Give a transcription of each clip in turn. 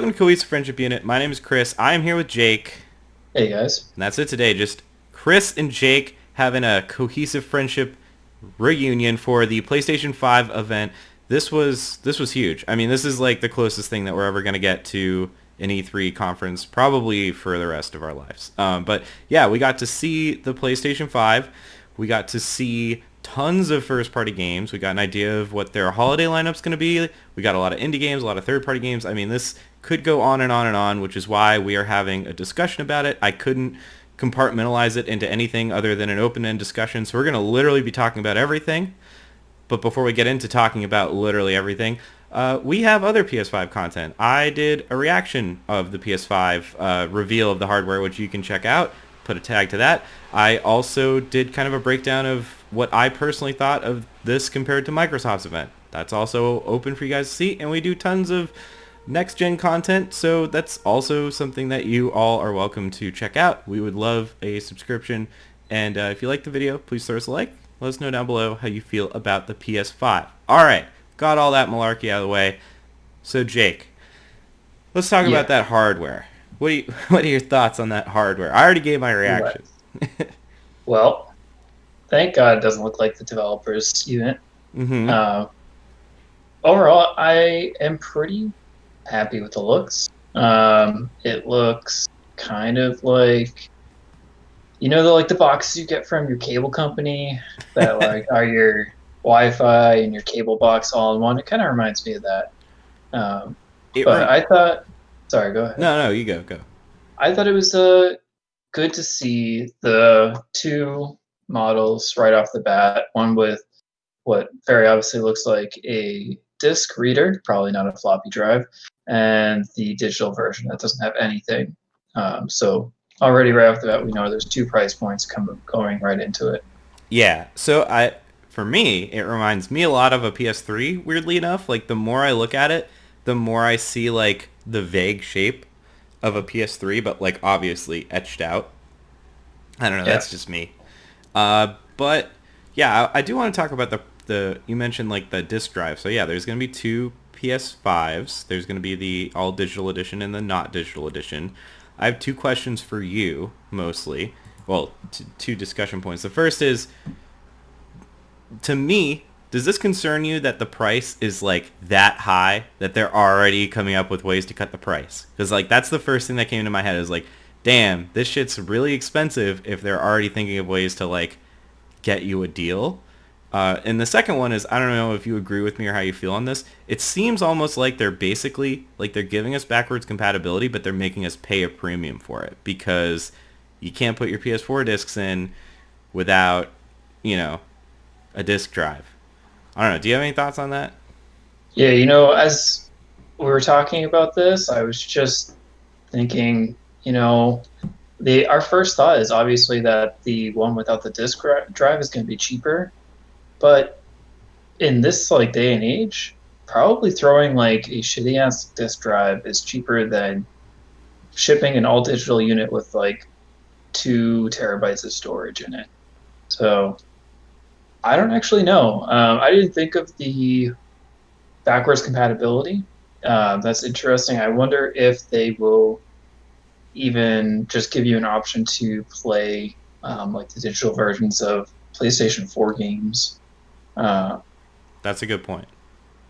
Welcome to Cohesive Friendship Unit. My name is Chris. I am here with Jake. Hey guys. And that's it today. Just Chris and Jake having a Cohesive Friendship reunion for the PlayStation 5 event. This was huge. I mean, this is like the closest thing that we're ever going to get to an E3 conference, probably for the rest of our lives. But yeah, we got to see the PlayStation 5. We got to see tons of first-party games. We got an idea of what their holiday lineup's going to be. We got a lot of indie games, a lot of third-party games. I mean, this could go on and on and on, which is why we are having a discussion about it. I couldn't compartmentalize it into anything other than an open-end discussion, so we're going to literally be talking about everything. But before we get into talking about literally everything, we have other PS5 content. I did a reaction of the PS5 reveal of the hardware, which you can check out. Put a tag to that. I also did kind of a breakdown of what I personally thought of this compared to Microsoft's event. That's also open for you guys to see, and we do tons of next-gen content, so that's also something that you all are welcome to check out. We would love a subscription, and if you like the video, please throw us a like. Let us know down below how you feel about the PS5. All right, got all that malarkey out of the way. So Jake, let's talk about Yeah. that hardware. What are your thoughts on that hardware? I already gave my reaction. Right. Well, thank God it doesn't look like the developers unit. Mm-hmm. Uh, Overall, I am pretty happy with the looks. It looks kind of like the boxes you get from your cable company that like are your Wi-Fi and your cable box all in one. It kind of reminds me of that. Um, It but rem- I thought, sorry, go ahead. no, you go. I thought it was good to see the two models right off the bat. One with what very obviously looks like a disk reader, probably not a floppy drive, and the digital version that doesn't have anything. So already right off the bat, we know there's two price points going right into it. Yeah. For me, it reminds me a lot of a PS3. Weirdly enough, like the more I look at it, the more I see like the vague shape of a PS3, but like obviously etched out. I don't know. Yeah. That's just me. But yeah, I do want to talk about the you mentioned like the disc drive. So yeah, there's gonna be two PS5s. There's gonna be the all digital edition and the not digital edition. I have two questions for you mostly. Well, two discussion points. The first is, to me, does this concern you that the price is like that high that they're already coming up with ways to cut the price? Because like that's the first thing that came into my head is like, damn, this shit's really expensive if they're already thinking of ways to like get you a deal. And the second one is, I don't know if you agree with me or how you feel on this. It seems almost like they're basically like they're giving us backwards compatibility, but they're making us pay a premium for it because you can't put your PS4 discs in without, you know, a disc drive. I don't know. Do you have any thoughts on that? Yeah, as we were talking about this, I was just thinking, the our first thought is obviously that the one without the drive is going to be cheaper, but in this like day and age, probably throwing like a shitty ass disk drive is cheaper than shipping an all digital unit with like 2 terabytes of storage in it. So I don't actually know. I didn't think of the backwards compatibility. That's interesting. I wonder if they will even just give you an option to play like the digital versions of PlayStation 4 games. Uh, That's a good point.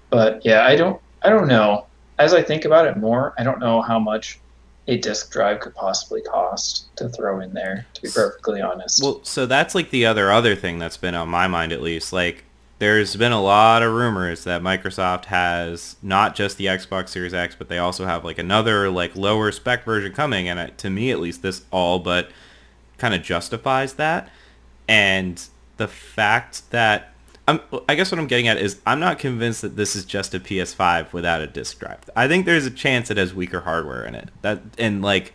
but yeah, I don't know. As I think about it more, I don't know how much a disk drive could possibly cost to throw in there. To be perfectly honest. Well, so that's like the other thing that's been on my mind at least. Like there's been a lot of rumors that Microsoft has not just the Xbox Series X, but they also have like another like lower spec version coming, and to me at least this all but kind of justifies that. And the fact that I guess what I'm getting at is I'm not convinced that this is just a PS5 without a disc drive. I think there's a chance it has weaker hardware in it. That and like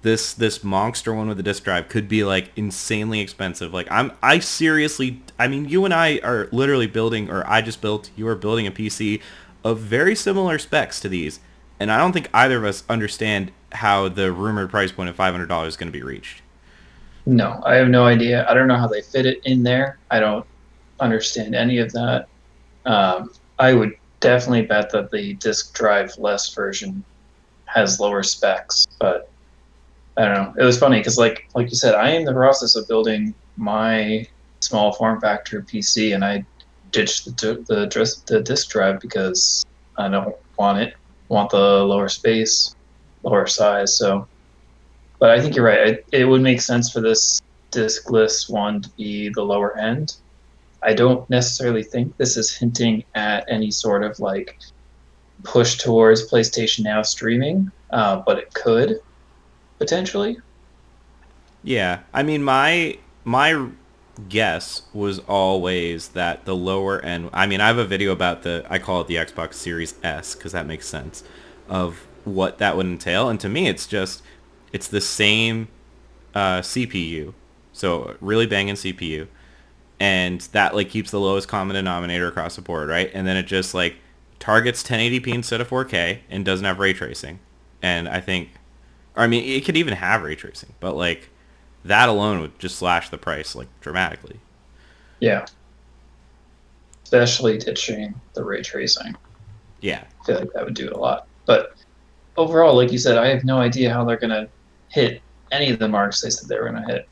this monster one with the disc drive could be like insanely expensive. Like I seriously, I mean, you and I are literally building, or I just built, you are building a PC of very similar specs to these, and I don't think either of us understand how the rumored price point of $500 is going to be reached. No, I have no idea. I don't know how they fit it in there. I don't understand any of that. I would definitely bet that the disk drive less version has lower specs, but I don't know. It was funny because like you said, I am in the process of building my small form factor PC, and I ditched the disk drive because I don't want it. Want the lower space, lower size. So, but I think you're right. It would make sense for this diskless one to be the lower end. I don't necessarily think this is hinting at any sort of like push towards PlayStation Now streaming, but it could potentially. Yeah, I mean my guess was always that the lower end. I mean, I have a video about I call it the Xbox Series S because that makes sense of what that would entail. And to me, it's the same CPU, so really banging CPU, and that like keeps the lowest common denominator across the board, right? And then it just like targets 1080p instead of 4K and doesn't have ray tracing. And I think, or I mean, it could even have ray tracing, but like that alone would just slash the price like dramatically. Yeah, especially ditching the ray tracing. Yeah. I feel like that would do it a lot. But overall, like you said, I have no idea how they're gonna hit any of the marks they said they were gonna hit.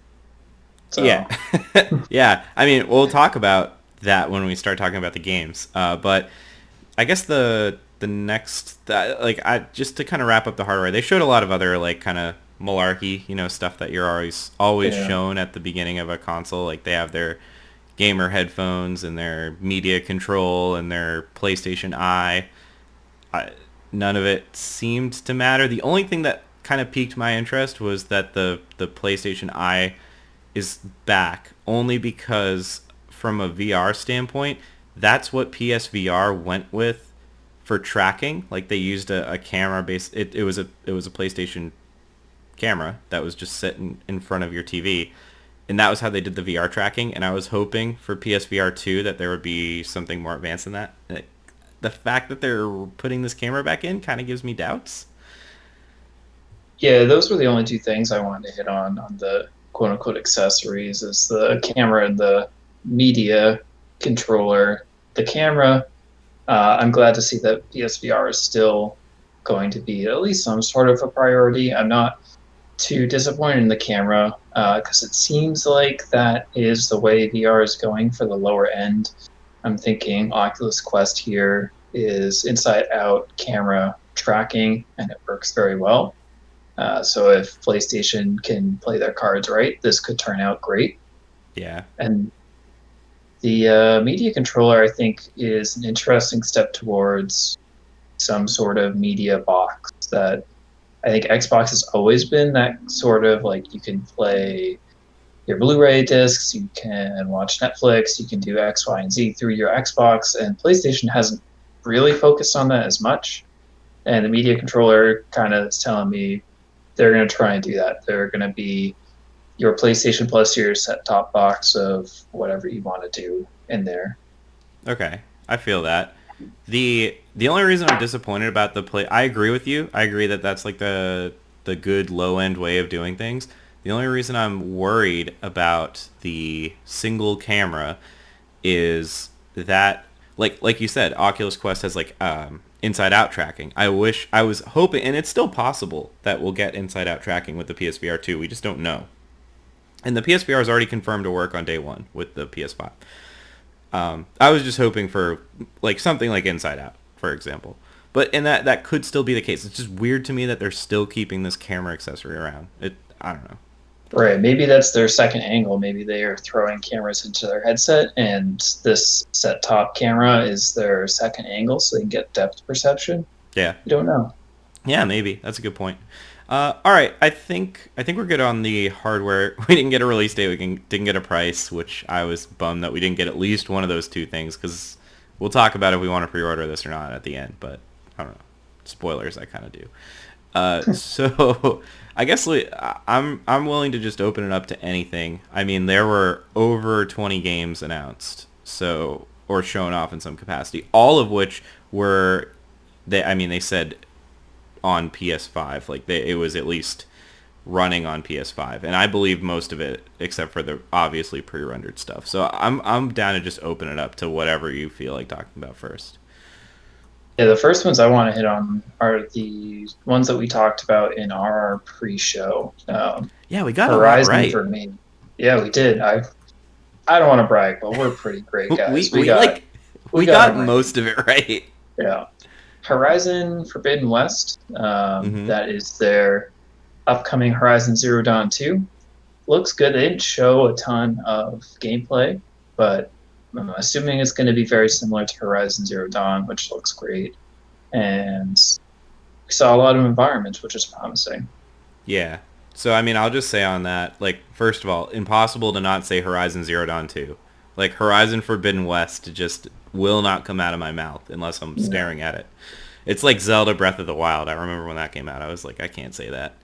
Yeah. So Yeah. I mean, we'll talk about that when we start talking about the games. But I guess the next like I just to kind of wrap up the hardware, they showed a lot of other like kind of malarkey, stuff that you're always yeah, shown at the beginning of a console. Like they have their gamer headphones and their media control and their PlayStation Eye. I, None of it seemed to matter. The only thing that kind of piqued my interest was that the PlayStation Eye is back only because from a VR standpoint, that's what PSVR went with for tracking. Like they used a camera based. It was a PlayStation camera that was just sitting in front of your TV, and that was how they did the VR tracking. And I was hoping for PSVR 2 that there would be something more advanced than that. The fact that they're putting this camera back in kind of gives me doubts. yeah, those were the only two things I wanted to hit on the quote unquote accessories is the camera and the media controller. The camera, I'm glad to see that PSVR is still going to be at least some sort of a priority. I'm not too disappointed in the camera because it seems like that is the way VR is going for the lower end. I'm thinking Oculus Quest here is inside out camera tracking and it works very well. So if PlayStation can play their cards right, this could turn out great. Yeah. And the media controller, I think, is an interesting step towards some sort of media box that I think Xbox has always been that sort of like you can play your Blu-ray discs, you can watch Netflix, you can do X, Y, and Z through your Xbox, and PlayStation hasn't really focused on that as much. And the media controller kind of is telling me they're going to try and do that. They're going to be your PlayStation Plus, your set-top box of whatever you want to do in there. Okay. I feel that. The only reason I'm disappointed about I agree with you. I agree that that's like the good low end way of doing things. The only reason I'm worried about the single camera is that like you said, Oculus Quest has like inside out tracking. I was hoping, and it's still possible that we'll get inside out tracking with the PSVR 2. We just don't know. And the PSVR is already confirmed to work on day one with the PS5. I was just hoping for like something like Inside Out, for example. And that could still be the case. It's just weird to me that they're still keeping this camera accessory around. I don't know. Right. Maybe that's their second angle. Maybe they are throwing cameras into their headset, and this set-top camera is their second angle, so they can get depth perception. Yeah. You don't know. Yeah, maybe. That's a good point. All right, I think we're good on the hardware. We didn't get a release date. Didn't get a price, which I was bummed that we didn't get at least one of those two things, because we'll talk about if we want to pre-order this or not at the end. But I don't know. Spoilers, I kind of do. So I guess I'm willing to just open it up to anything. I mean, there were over 20 games announced, or shown off in some capacity, all of which were they said on PS5, like it was at least running on PS5, and I believe most of it except for the obviously pre-rendered stuff. So I'm down to just open it up to whatever you feel like talking about first. Yeah, the first ones I want to hit on are the ones that we talked about in our pre-show. Yeah, we got a lot Horizon right. for me. Yeah, we did. I don't want to brag, but we're pretty great guys. We We we got like we we got got them right. most of it right. Yeah. Horizon Forbidden West. Hmm. That is their upcoming Horizon Zero Dawn 2. Looks good. They didn't show a ton of gameplay, but I'm assuming it's going to be very similar to Horizon Zero Dawn, which looks great. And we saw a lot of environments, which is promising. Yeah. So I mean, I'll just say on that, like, first of all, impossible to not say Horizon Zero Dawn 2. Like, Horizon Forbidden West just will not come out of my mouth unless I'm No. staring at it. It's like Zelda Breath of the Wild. I remember when that came out. I was like, I can't say that.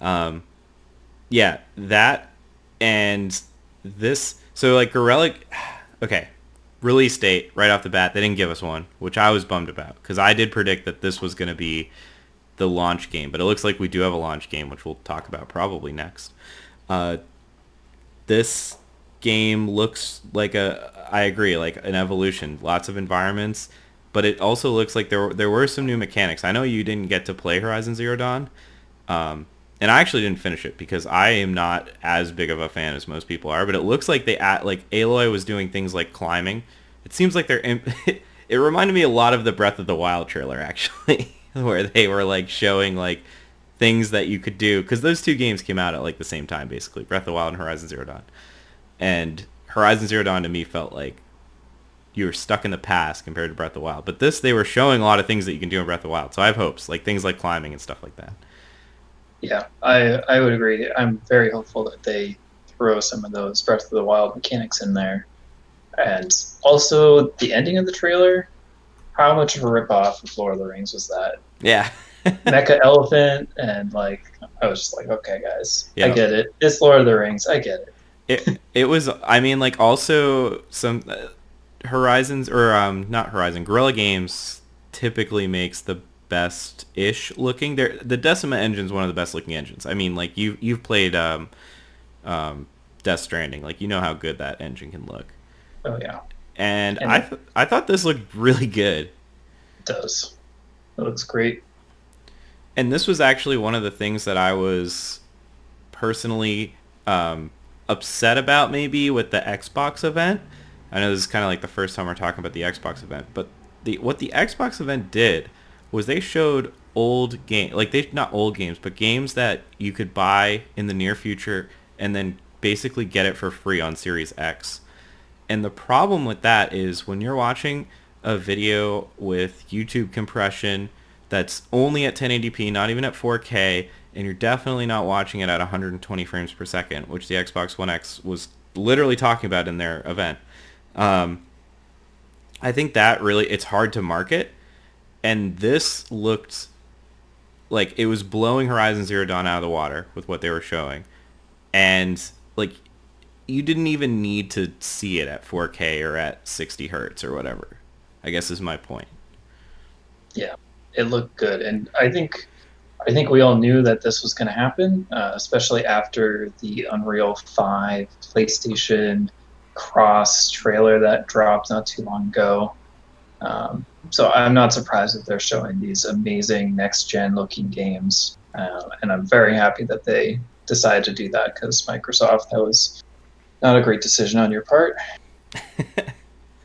Um, yeah, that and this. So like Gorilla, okay, release date right off the bat. They didn't give us one, which I was bummed about because I did predict that this was going to be the launch game, but it looks like we do have a launch game, which we'll talk about probably next. Uh, this game looks like I agree, like an evolution. Lots of environments, but it also looks like there were some new mechanics. I know you didn't get to play Horizon Zero Dawn, and I actually didn't finish it because I am not as big of a fan as most people are. But it looks like like Aloy was doing things like climbing. It seems like it reminded me a lot of the Breath of the Wild trailer actually, where they were like showing like things that you could do because those two games came out at like the same time basically, Breath of the Wild and Horizon Zero Dawn. And Horizon Zero Dawn to me felt like you were stuck in the past compared to Breath of the Wild. But this, they were showing a lot of things that you can do in Breath of the Wild. So I have hopes, like things like climbing and stuff like that. Yeah, I would agree. I'm very hopeful that they throw some of those Breath of the Wild mechanics in there. And also the ending of the trailer, how much of a ripoff of Lord of the Rings was that? Yeah. Mecha elephant and like I was just like, okay guys, I Yeah. get it. It's Lord of the Rings, I get it. It was, I mean, like also some Horizons or not Horizon, Guerrilla Games typically makes the best ish looking. The Decima engine is one of the best looking engines. I mean, like you've played um Death Stranding, like you know how good that engine can look. Oh yeah. And And it I thought this looked really good. does. It looks great. And this was actually one of the things that I was personally upset about maybe with the Xbox event. I know this is kind of like the first time we're talking about the Xbox event, but what the Xbox event did was they showed old game like they not old games, but games that you could buy in the near future and then basically get it for free on Series X. And the problem with that is when you're watching a video with YouTube compression that's only at 1080p, not even at 4K, and you're definitely not watching it at 120 frames per second, which the Xbox One X was literally talking about in their event. Um, I think that really, it's hard to market. And this looked like it was blowing Horizon Zero Dawn out of the water with what they were showing. And like you didn't even need to see it at 4K or at 60 hertz or whatever. I guess is my point. Yeah. It looked good. And I think we all knew that this was going to happen, especially after the Unreal 5 PlayStation Cross trailer that dropped not too long ago. So I'm not surprised that they're showing these amazing next gen looking games. And I'm very happy that they decided to do that because Microsoft, that was not a great decision on your part.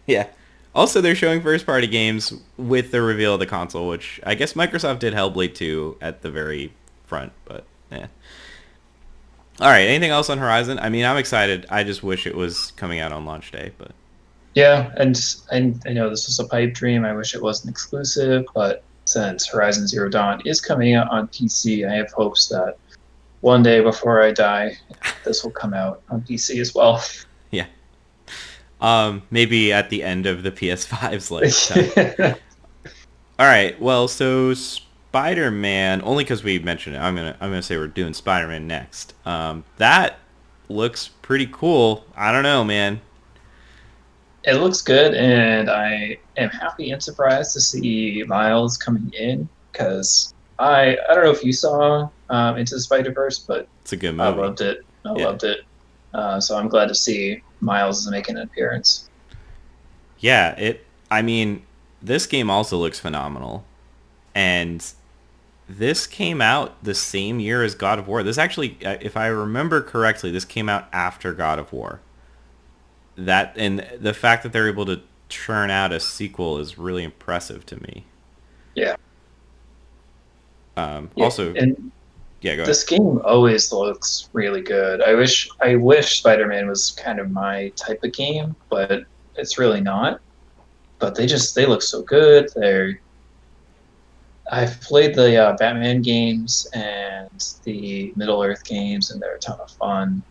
Yeah. Also, they're showing first-party games with the reveal of the console, which I guess Microsoft did Hellblade 2 at the very front, but yeah. All right, anything else on Horizon? I mean, I'm excited. I just wish it was coming out on launch day, but Yeah, and I know this was a pipe dream. I wish it wasn't exclusive, but since Horizon Zero Dawn is coming out on PC, I have hopes that one day before I die, this will come out on PC as well. yeah. Maybe at the end of the PS5's lifetime. All right. Well, so Spider-Man, only because we mentioned it, I'm gonna say we're doing Spider-Man next. That looks pretty cool. I don't know, man. It looks good, and I am happy and surprised to see Miles coming in because I don't know if you saw Into the Spider Verse, but It's a good I movie. loved it. I Yeah. loved it. So I'm glad to see Miles is making an appearance. Yeah. It. I mean, this game also looks phenomenal. And this came out the same year as God of War. This actually, if I remember correctly, this came out after God of War. That, and the fact that they're able to churn out a sequel is really impressive to me. Yeah. Yeah, Also, and yeah, go ahead. this game always looks really good. I wish Spider-Man was kind of my type of game, but it's really not. But they look so good. I've played the Batman games and the Middle Earth games, and they're a ton of fun.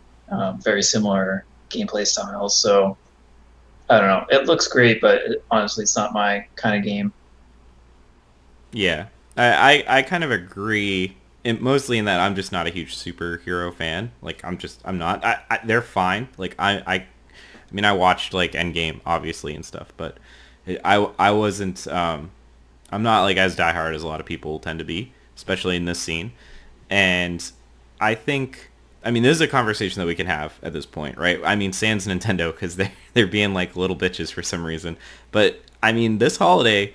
Very similar gameplay styles. So I don't know. It looks great, but honestly, it's not my kind of game. Yeah, I kind of agree. Mostly in that I'm just not a huge superhero fan. Like I'm not. They're fine. Like I mean I watched like Endgame obviously and stuff, but I wasn't. I'm not like as diehard as a lot of people tend to be, especially in this scene. And I think, I mean, this is a conversation that we can have at this point, right? I mean, sans Nintendo because they're being like little bitches for some reason. But I mean, this holiday,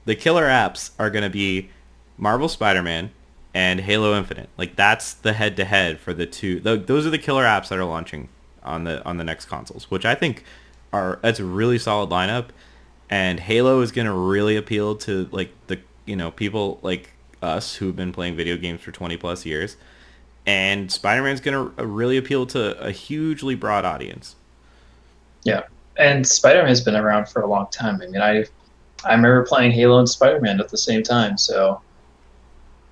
the killer apps are gonna be Marvel Spider-Man and Halo Infinite. Like that's the head-to-head for the two. Those are the killer apps that are launching on the next consoles, which I think that's a really solid lineup. And Halo is gonna really appeal to like the people like us who've been playing video games for 20 plus years. And Spider-Man's gonna really appeal to a hugely broad audience. Yeah, and Spider-Man's been around for a long time. I mean, I remember playing Halo and Spider-Man at the same time, so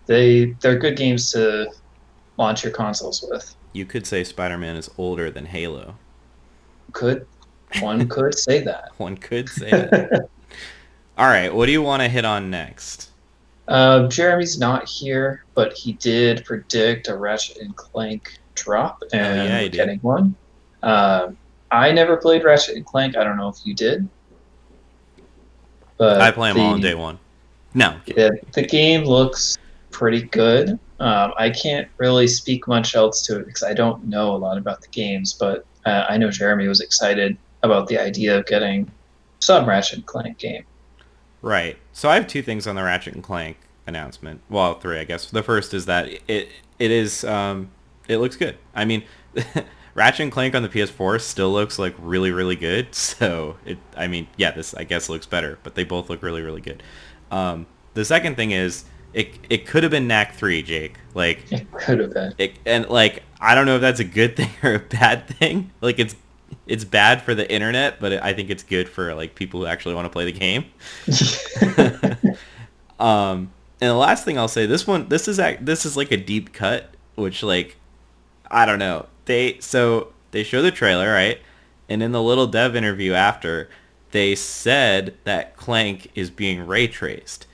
they're good games to launch your consoles with. You could say Spider-Man is older than Halo. Could One could say that. One could say that. All right, what do you want to hit on next? Jeremy's not here, but he did predict a Ratchet and Clank drop, Oh yeah, and he we're did. getting one. I never played Ratchet and Clank. I don't know if you did, I but play them all on day one. No, the game looks pretty good. I can't really speak much else to it because I don't know a lot about the games, but I know Jeremy was excited about the idea of getting some Ratchet and Clank game. right. So I have two things on the Ratchet and Clank announcement. Well, three, I guess. The first is that it is it looks good. I mean, Ratchet and Clank on the PS4 still looks like really really good. So I mean, yeah, this I guess looks better, but they both look really really good. The second thing is it could have been Knack 3, Jake. Like It could have been. and like I don't know if that's a good thing or a bad thing. Like it's bad for the internet, but I think it's good for like people who actually want to play the game. And the last thing I'll say, this is like a deep cut, which like I don't know. They show the trailer, right? And in the little dev interview after, they said that Clank is being ray traced.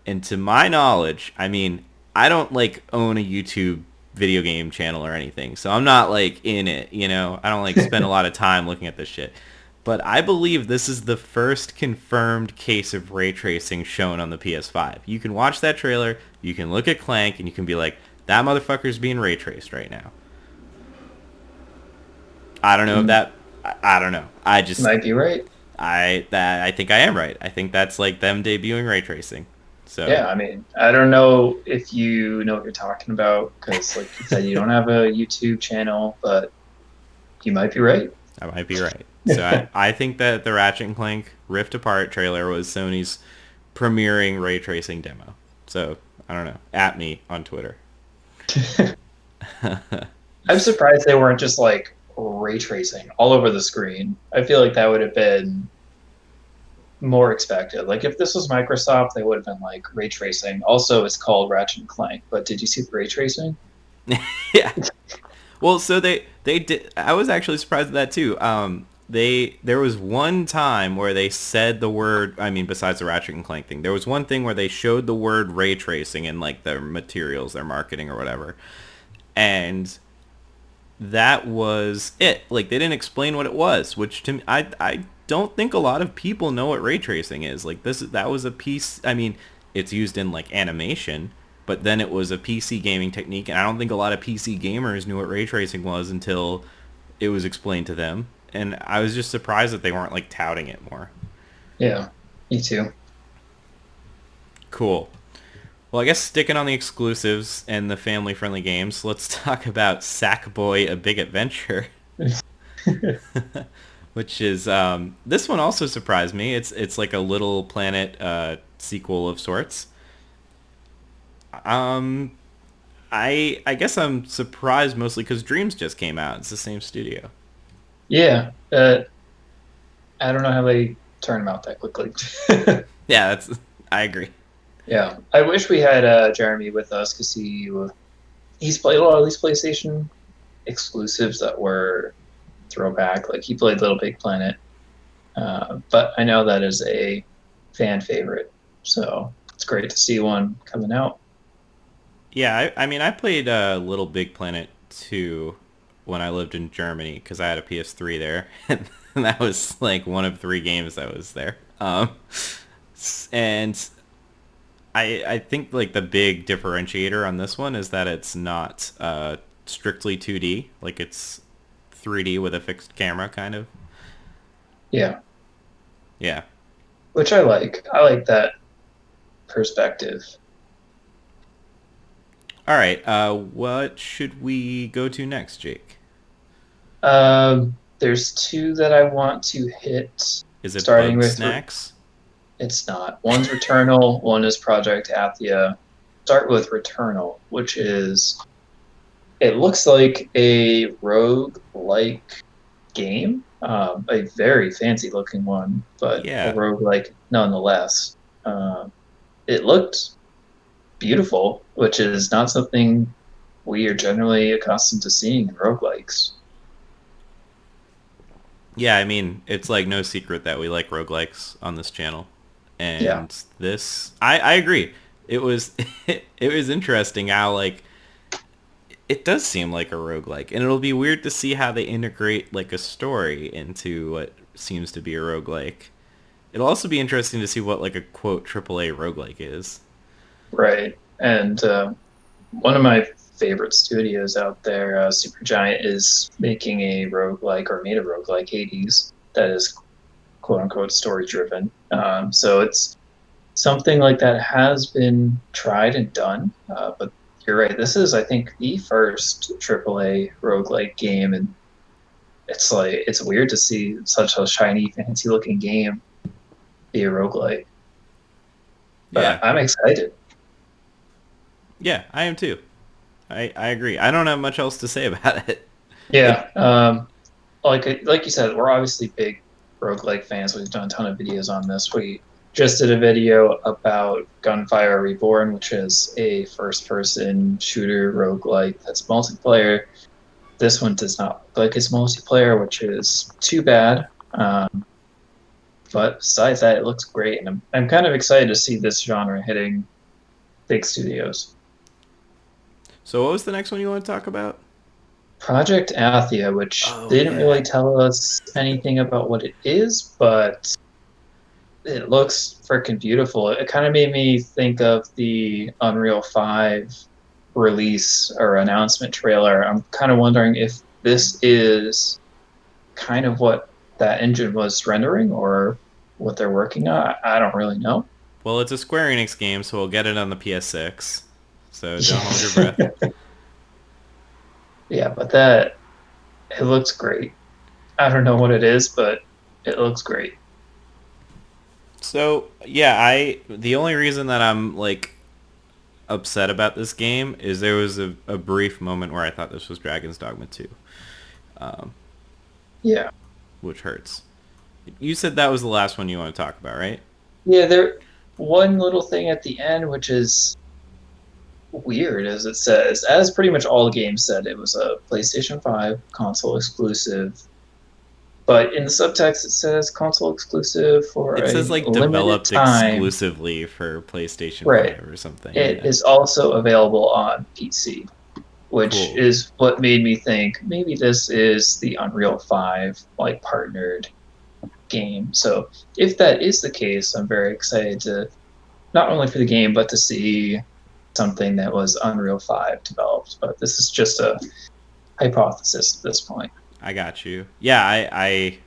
And to my knowledge, I mean, I don't like own a YouTube video game channel or anything, so I'm not like in it, you know. I don't like spend a lot of time looking at this shit. But I believe this is the first confirmed case of ray tracing shown on the PS5. You can watch that trailer, you can look at Clank, and you can be like, that motherfucker's being ray traced right now. I don't know if that. I don't know. I just Might be right. I think I am right. I think that's like them debuting ray tracing. So Yeah, I mean, I don't know if you know what you're talking about because, like you said, you don't have a YouTube channel, but you might be right. I might be right. So I think that the Ratchet and Clank Rift Apart trailer was Sony's premiering ray tracing demo. So I don't know. At me on Twitter. I'm surprised they weren't just like ray tracing all over the screen. I feel like that would have been more expected. Like if this was Microsoft, they would have been like ray tracing. Also, it's called Ratchet and Clank, but did you see the ray tracing? Yeah. Well, so they did. I was actually surprised at that too. There was one time where they said the word. I mean, besides the Ratchet and Clank thing, there was one thing where they showed the word ray tracing in like their materials, their marketing or whatever, and that was it. Like they didn't explain what it was, which to me, I don't think a lot of people know what ray tracing is. Like that was a piece. I mean, it's used in like animation, but then it was a PC gaming technique, and I don't think a lot of PC gamers knew what ray tracing was until it was explained to them. And I was just surprised that they weren't like touting it more. Yeah, me too. Cool. Well, I guess sticking on the exclusives and the family-friendly games, let's talk about Sackboy: A Big Adventure, which is this one also surprised me. It's like a Little Planet sequel of sorts. Um, I guess I'm surprised mostly because Dreams just came out. It's the same studio. Yeah, I don't know how they turn them out that quickly. Yeah, I agree. Yeah, I wish we had Jeremy with us because he's played a lot of these PlayStation exclusives that were throwback. Like he played Little Big Planet, but I know that is a fan favorite, so it's great to see one coming out. Yeah, I mean, I played Little Big Planet 2 when I lived in Germany because I had a PS3 there, and that was like one of three games that was there. And I think like the big differentiator on this one is that it's not strictly 2D, like it's 3D with a fixed camera, kind of. Yeah, Yeah. which I like. I like that perspective. All right. What should we go to next, Jake? There's two that I want to hit, Is it starting Bug with Snacks? it's not. One's Returnal, one is Project Athia. Start with Returnal, which is it looks like a rogue like game, a very fancy looking one, but a Yeah. rogue like nonetheless. It looked beautiful, which is not something we are generally accustomed to seeing in roguelikes. Yeah, I mean, it's like no secret that we like roguelikes on this channel. Yeah, And this I agree. It was it was interesting how like it does seem like a roguelike. And it'll be weird to see how they integrate like a story into what seems to be a roguelike. It'll also be interesting to see what like a quote AAA roguelike is. right. And one of my favorite studios out there, Supergiant, is making a roguelike or made a roguelike Hades that is quote unquote story driven. So it's something like that has been tried and done. But you're right. This is, I think, the first AAA roguelike game, and it's like it's weird to see such a shiny, fancy looking game be a roguelike. Yeah. But I'm excited. Yeah, I am too. I agree. I don't have much else to say about it. It Yeah. Like you said, we're obviously big roguelike fans. We've done a ton of videos on this. We just did a video about Gunfire Reborn, which is a first-person shooter roguelike that's multiplayer. This one does not look like it's multiplayer, which is too bad. But besides that, it looks great, and I'm kind of excited to see this genre hitting big studios. So what was the next one you want to talk about? Project Athia, which Oh didn't really yeah. tell us anything about what it is, but it looks freaking beautiful. It kind of made me think of the Unreal 5 release or announcement trailer. I'm kind of wondering if this is kind of what that engine was rendering or what they're working on. I don't really know. Well, it's a Square Enix game, so we'll get it on the PS6. So don't hold your breath. Yeah, but that it looks great. I don't know what it is, but it looks great. So yeah, I the only reason that I'm like upset about this game is there was a brief moment where I thought this was Dragon's Dogma 2, um, Yeah. which hurts. You said that was the last one you want to talk about, right? Yeah, there one little thing at the end which is weird as it says, as pretty much all the games said, it was a PlayStation 5 console exclusive. But in the subtext it says console exclusive for It says a like limited developed time. exclusively for PlayStation Right. 5 or something. It Yeah. is also available on PC, which Cool. is what made me think maybe this is the Unreal 5 like partnered game. So if that is the case, I'm very excited to not only for the game but to see something that was Unreal 5 developed. But this is just a hypothesis at this point. I got you. Yeah, I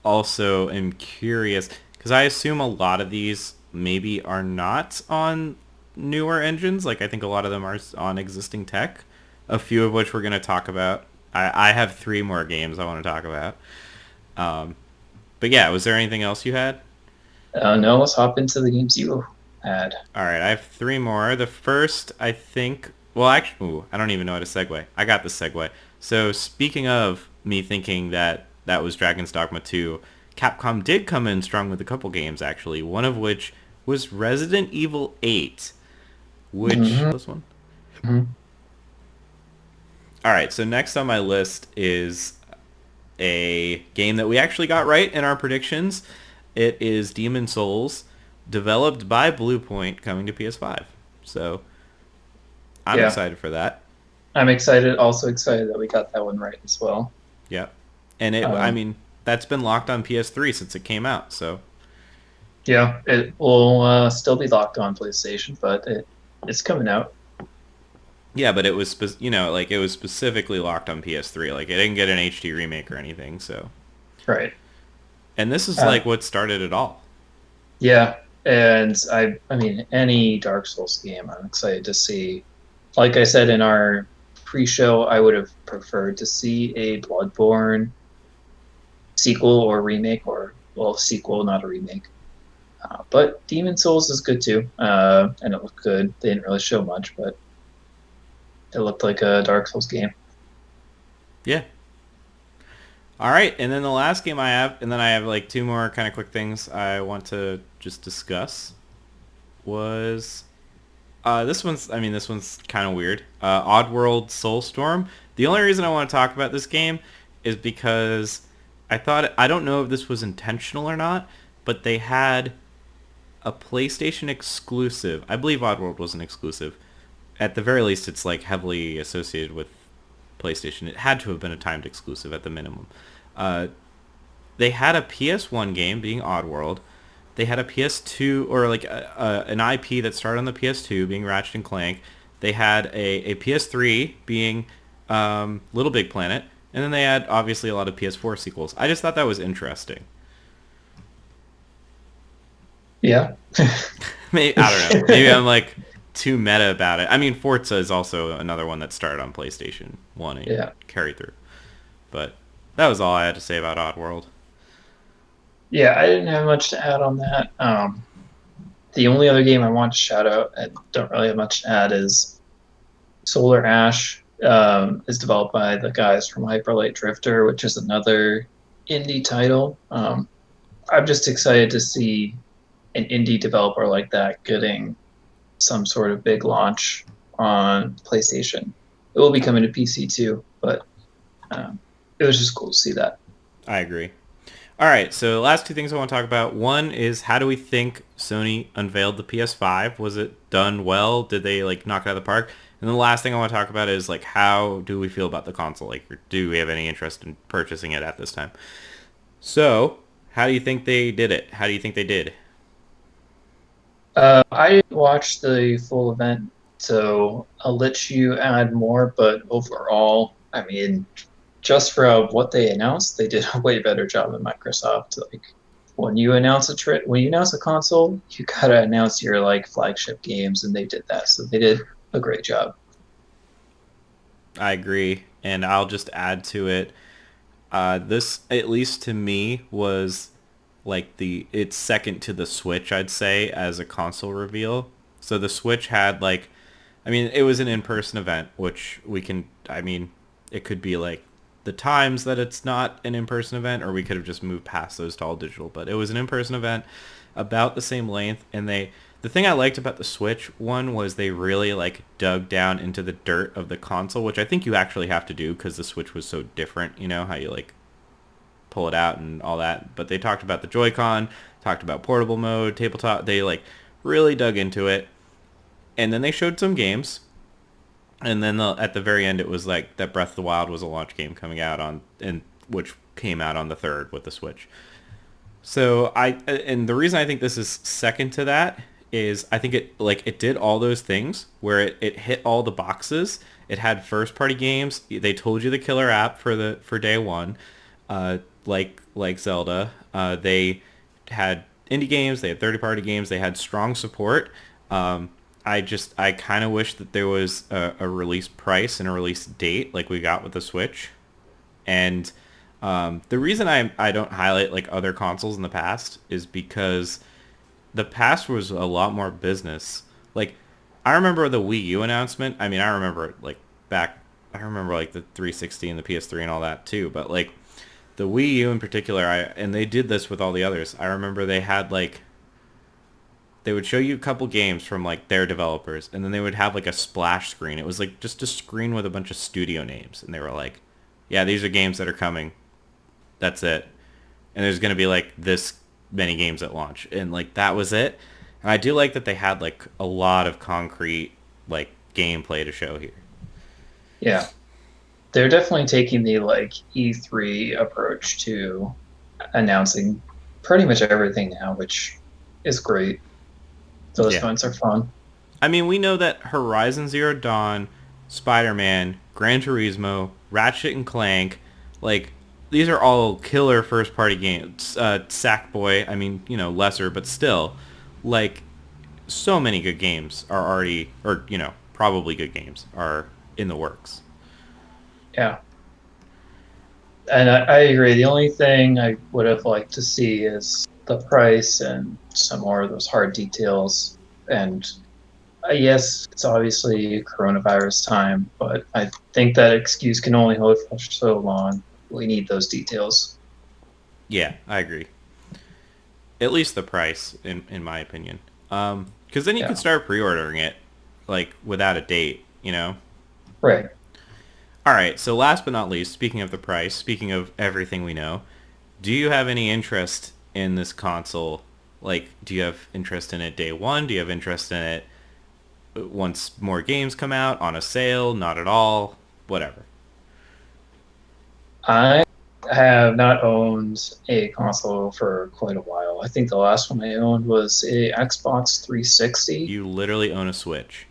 also am curious because I assume a lot of these maybe are not on newer engines. Like I think a lot of them are on existing tech. A few of which we're going to talk about. I have 3 more games I want to talk about. But yeah, was there anything else you had? No, let's hop into the games you had. All right, I have 3 more. The first, I think, well, actually, I don't even know how to segue. I got the segue. So speaking of me thinking that that was Dragon's Dogma 2, Capcom did come in strong with a couple games, actually. One of which was Resident Evil 8, which... Mm-hmm. This one? Mm-hmm. All right, so next on my list is a game that we actually got right in our predictions. It is Demon Souls, developed by Bluepoint, coming to PS5. So I'm Yeah, excited for that. I'm excited. Also excited that we got that one right as well. Yeah, and I Um, mean, that's been locked on PS3 since it came out. So yeah, it will still be locked on PlayStation, but it's coming out. yeah, but it was like it was specifically locked on PS3. Like it didn't get an HD remake or anything. So, Right. and this is Uh, like what started it all. yeah, and I mean, any Dark Souls game, I'm excited to see. Like I said in our pre-show, I would have preferred to see a Bloodborne sequel or remake, or well, sequel, not a remake. But Demon Souls is good too, and it looked good. They didn't really show much, but it looked like a Dark Souls game. Yeah. All right, and then the last game I have, and then I have like 2 more kind of quick things I want to just discuss was this one's kind of weird. Oddworld Soulstorm. The only reason I want to talk about this game is because I don't know if this was intentional or not, but they had a PlayStation exclusive. I believe Oddworld was an exclusive. At the very least, it's like heavily associated with PlayStation. It had to have been a timed exclusive at the minimum. Uh, they had a PS1 game being Oddworld. They had a PS2 or like an IP that started on the PS2 being Ratchet and Clank. They had a PS3 being Little Big Planet, and then they had obviously a lot of PS4 sequels. I just thought that was interesting. Yeah. Maybe, I don't know. Maybe I'm like too meta about it. I mean, Forza is also another one that started on PlayStation 1 and Yeah. carried through. But that was all I had to say about Oddworld. Yeah, I didn't have much to add on that. The only other game I want to shout out, I don't really have much to add, is Solar Ash. Is developed by the guys from Hyper Light Drifter, which is another indie title. I'm just excited to see an indie developer like that getting some sort of big launch on PlayStation. It will be coming to PC too, but it was just cool to see that. I agree. All right, so the last 2 things I want to talk about. One is how do we think Sony unveiled the PS5? Was it done well? Did they like knock it out of the park? And the last thing I want to talk about is like how do we feel about the console? Like, do we have any interest in purchasing it at this time? So, how do you think they did it? How do you think they did? I watched the full event, so I'll let you add more. But overall, I mean, just for what they announced, they did a way better job than Microsoft. Like when you announce a console, you gotta announce your like flagship games, and they did that. So they did a great job. I agree, and I'll just add to it. This, at least to me, was like it's second to the Switch, I'd say, as a console reveal. So the Switch had like, I mean, it was an in-person event, which I mean, it could be like the times that it's not an in-person event, or we could have just moved past those to all digital. But it was an in-person event, about the same length, and the thing I liked about the Switch one was they really like dug down into the dirt of the console, which I think you actually have to do because the Switch was so different. You know how you like pull it out and all that. But they talked about the Joy-Con, talked about portable mode, tabletop. They like really dug into it, and then they showed some games. And then at the very end, it was like that Breath of the Wild was a launch game coming out and which came out on the 3rd with the Switch. So and the reason I think this is second to that is I think it did all those things where it hit all the boxes. It had first party games. They told you the killer app for day one, like Zelda. They had indie games, they had third-party games, they had strong support. I kind of wish that there was a release price and a release date like we got with the Switch. And the reason I don't highlight like other consoles in the past is because the past was a lot more business. Like, I remember the Wii U announcement. I mean, I remember it like back. I remember like the 360 and the PS3 and all that too. But like the Wii U in particular, and they did this with all the others. I remember they had like they would show you a couple games from like their developers, and then they would have like a splash screen. It was like just a screen with a bunch of studio names, and they were like, "Yeah, these are games that are coming. That's it." And there's gonna be like this many games at launch, and like that was it. And I do like that they had like a lot of concrete like gameplay to show here. Yeah, they're definitely taking the like E3 approach to announcing pretty much everything now, which is great. Those Yeah. events are fun. I mean, we know that Horizon Zero Dawn, Spider-Man, Gran Turismo, Ratchet and Clank, like these are all killer first-party games. Sackboy, I mean, you know, lesser, but still, like so many good games are already, or you know, probably good games are in the works. Yeah, and I agree. The only thing I would have liked to see is the price and some more of those hard details. And yes, it's obviously coronavirus time, but I think that excuse can only hold for so long. We need those details. Yeah, I agree. At least the price, in my opinion. Because then you could Yeah, start pre-ordering it, like without a date, you know. right. All right. So last but not least, speaking of the price, speaking of everything we know, do you have any interest in this console? Like, do you have interest in it day one? Do you have interest in it once more games come out on a sale? Not at all. Whatever. I have not owned a console for quite a while. I think the last one I owned was a Xbox 360. You literally own a Switch.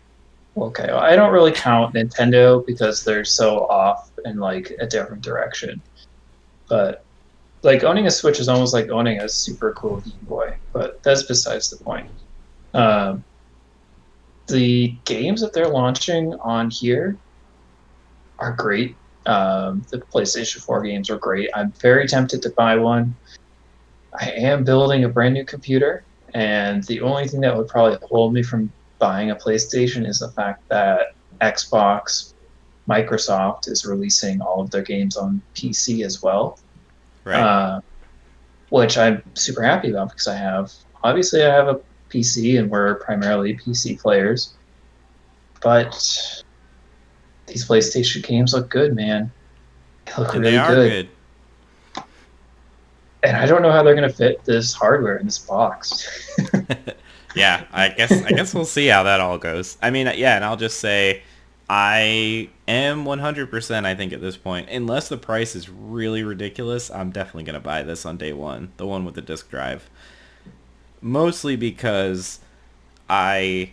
Okay, well, I don't really count Nintendo because they're so off in like a different direction. But like owning a Switch is almost like owning a super cool Game Boy. But that's besides the point. Um, the games that they're launching on here are great. The PlayStation 4 games are great. I'm very tempted to buy one. I am building a brand new computer, and the only thing that would probably hold me from buying a PlayStation is the fact that Xbox, Microsoft is releasing all of their games on PC as well, Right. uh, which I'm super happy about because obviously, I have a PC and we're primarily PC players, but these PlayStation games look good, man. They look And they really are good. good. And I don't know how they're going to fit this hardware in this box. Yeah, I guess we'll see how that all goes. I mean, yeah, and I'll just say I am 100% I think at this point, unless the price is really ridiculous, I'm definitely going to buy this on day one, the one with the disc drive. Mostly because I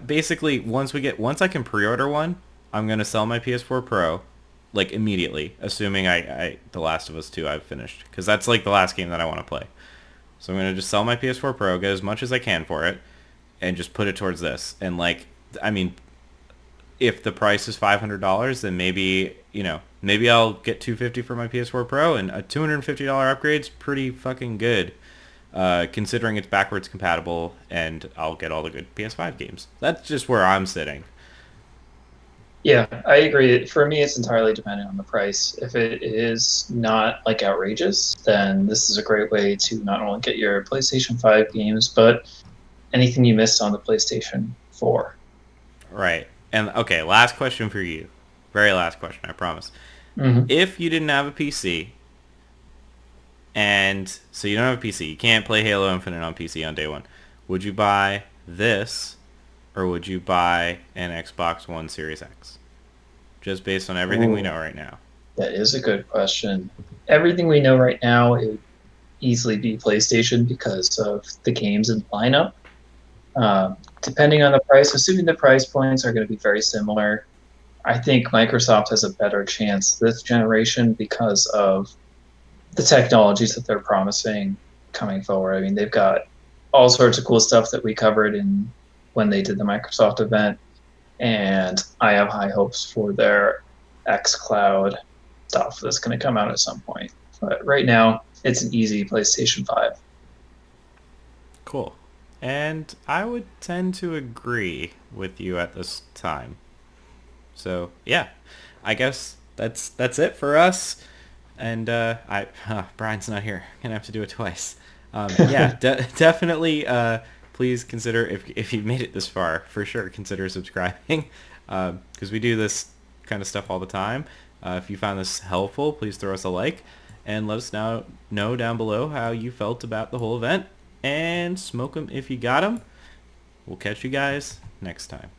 basically once I can pre-order one, I'm going to sell my PS4 Pro like immediately, assuming I The Last of Us 2 I've finished, cuz that's like the last game that I want to play. So I'm gonna just sell my PS4 Pro, get as much as I can for it, and just put it towards this. And like, I mean, if the price is $500, then maybe maybe I'll get $250 for my PS4 Pro, and a $250 upgrade's pretty fucking good, considering it's backwards compatible, and I'll get all the good PS5 games. That's just where I'm sitting. Yeah, I agree. For me, it's entirely dependent on the price. If it is not like outrageous, then this is a great way to not only get your PlayStation 5 games, but anything you missed on the PlayStation 4. Right. And okay, last question for you. Very last question, I promise. Hmm. If you didn't have a PC, and so you don't have a PC, you can't play Halo Infinite on PC on day one, would you buy this, or would you buy an Xbox One Series X? Just based on everything we know Ooh, right now. that is a good question. Everything we know right now, it would easily be PlayStation because of the games in the lineup. Depending on the price, assuming the price points are going to be very similar, I think Microsoft has a better chance this generation because of the technologies that they're promising. coming forward. I mean, they've got all sorts of cool stuff that we covered in when they did the Microsoft event, and I have high hopes for their xCloud stuff that's going to come out at some point. But right now, it's an easy PlayStation 5. Cool. And I would tend to agree with you at this time. So yeah, I guess that's it for us. And Brian's not here. Gonna have to do it twice. Yeah, definitely. Please consider if you've made it this far, for sure consider subscribing, because we do this kind of stuff all the time. If you found this helpful, please throw us a like, and let us know down below how you felt about the whole event. And smoke them if you got them. We'll catch you guys next time.